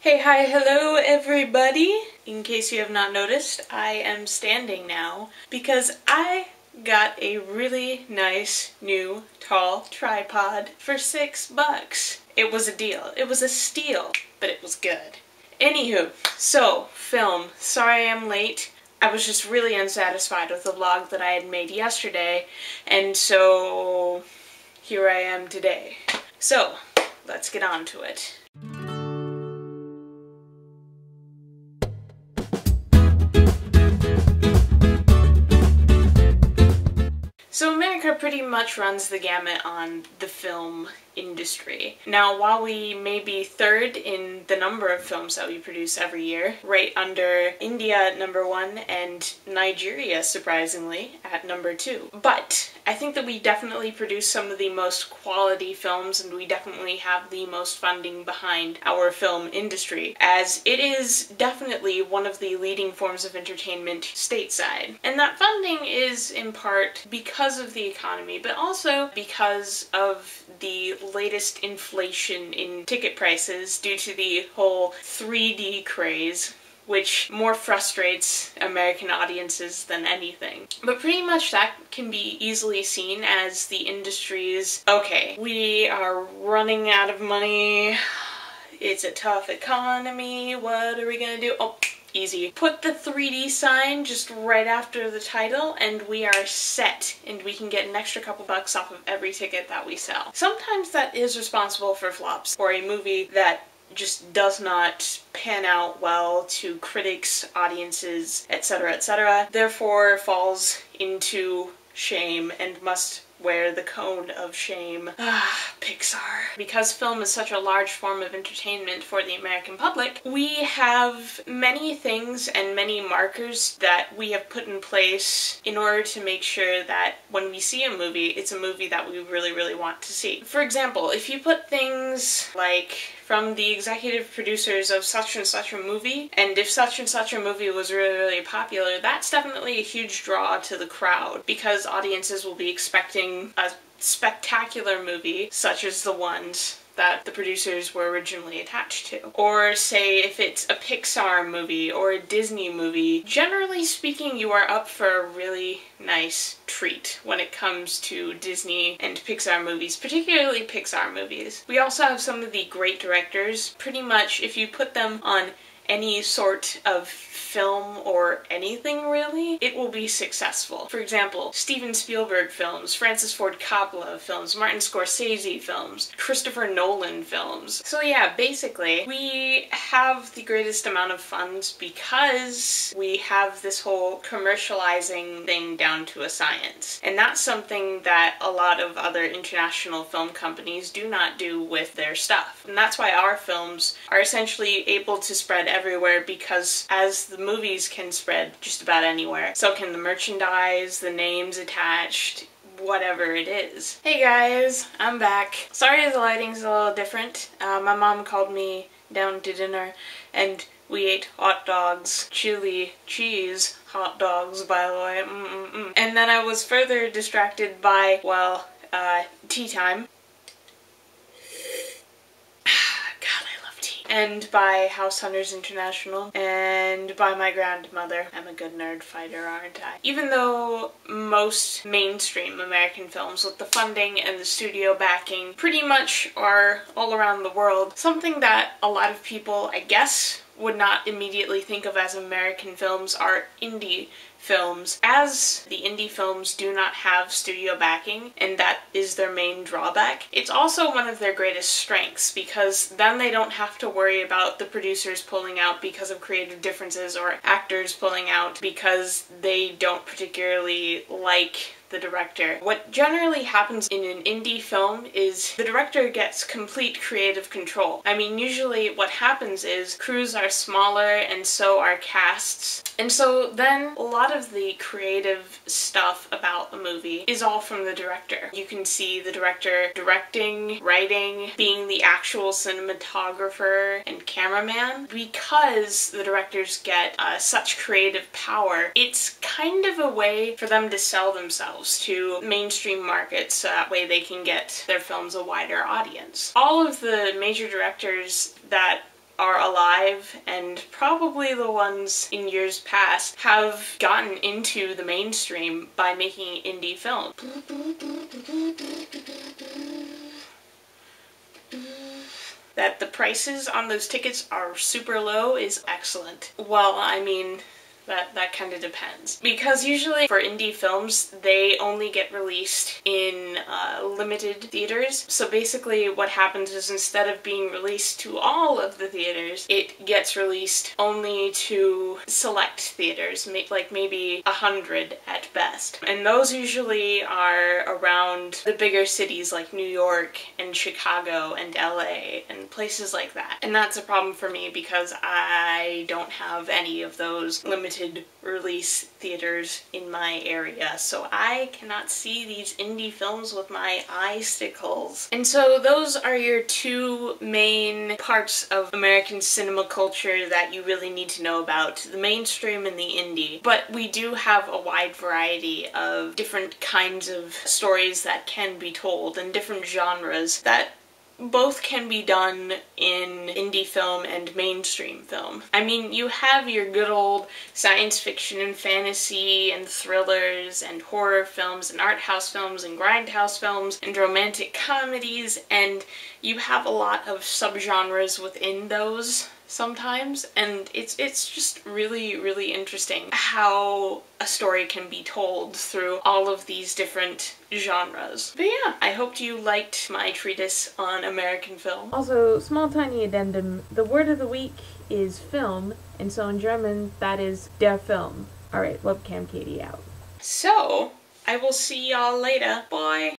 Hey, hi, hello everybody! In case you have not noticed, I am standing now because I got a really nice new tall tripod for $6. It was a deal. It was a steal, but it was good. Anywho, so, film. Sorry I'm late. I was just really unsatisfied with the vlog that I had made yesterday, and so here I am today. So, let's get on to it. So America pretty much runs the gamut on the film industry. Now, while we may be third in the number of films that we produce every year, right under India at #1 and Nigeria, surprisingly, at #2. But I think that we definitely produce some of the most quality films, and we definitely have the most funding behind our film industry, as it is definitely one of the leading forms of entertainment stateside. And that funding is in part because of the economy, but also because of the latest inflation in ticket prices due to the whole 3D craze, which more frustrates American audiences than anything. But pretty much that can be easily seen as the industry's, okay, we are running out of money, it's a tough economy, what are we gonna do? Oh, easy. Put the 3D sign just right after the title and we are set, and we can get an extra couple bucks off of every ticket that we sell. Sometimes that is responsible for flops, or a movie that just does not pan out well to critics, audiences, etc., etc., therefore falls into shame and must wear the cone of shame. Pixar. Because film is such a large form of entertainment for the American public, we have many things and many markers that we have put in place in order to make sure that when we see a movie, it's a movie that we really, really want to see. For example, if you put things like from the executive producers of such and such a movie, and if such and such a movie was really, really popular, that's definitely a huge draw to the crowd, because audiences will be expecting a spectacular movie, such as the ones that the producers were originally attached to. Or say if it's a Pixar movie or a Disney movie, generally speaking you are up for a really nice treat when it comes to Disney and Pixar movies, particularly Pixar movies. We also have some of the great directors. Pretty much if you put them on any sort of film or anything really, it will be successful. For example, Steven Spielberg films, Francis Ford Coppola films, Martin Scorsese films, Christopher Nolan films. So yeah, basically, we have the greatest amount of funds because we have this whole commercializing thing down to a science. And that's something that a lot of other international film companies do not do with their stuff. And that's why our films are essentially able to spread everywhere, because as the movies can spread just about anywhere, so can the merchandise, the names attached, whatever it is. Hey guys, I'm back. Sorry the lighting's a little different. My mom called me down to dinner and we ate hot dogs, chili cheese hot dogs, by the way. And then I was further distracted by, well, tea time. And by House Hunters International, and by my grandmother. I'm a good nerd fighter, aren't I? Even though most mainstream American films with the funding and the studio backing pretty much are all around the world, something that a lot of people, I guess, would not immediately think of as American films are indie films, as the indie films do not have studio backing, and that is their main drawback. It's also one of their greatest strengths, because then they don't have to worry about the producers pulling out because of creative differences, or actors pulling out because they don't particularly like the director. What generally happens in an indie film is the director gets complete creative control. I mean, usually what happens is crews are smaller and so are casts, and so then a lot of the creative stuff about a movie is all from the director. You can see the director directing, writing, being the actual cinematographer and cameraman. Because the directors get such creative power, it's kind of a way for them to sell themselves to mainstream markets, so that way they can get their films a wider audience. All of the major directors that are alive alive, and probably the ones in years past, have gotten into the mainstream by making indie film. That the prices on those tickets are super low is excellent. Well, I mean, that kind of depends. Because usually for indie films, they only get released in limited theaters. So basically what happens is instead of being released to all of the theaters, it gets released only to select theaters, like maybe 100 at best. And those usually are around the bigger cities like New York and Chicago and LA and places like that. And that's a problem for me because I don't have any of those limited release theaters in my area, so I cannot see these indie films with my eye-sticles. And so those are your two main parts of American cinema culture that you really need to know about, the mainstream and the indie. But we do have a wide variety of different kinds of stories that can be told and different genres that both can be done in indie film and mainstream film. I mean, you have your good old science fiction and fantasy and thrillers and horror films and art house films and grindhouse films and romantic comedies, and you have a lot of subgenres within those sometimes, and it's just really, really interesting how a story can be told through all of these different genres. But yeah, I hope you liked my treatise on American film. Also, small tiny addendum, the word of the week is film, and so in German that is der Film. Alright, Webcam Katie out. So, I will see y'all later. Bye!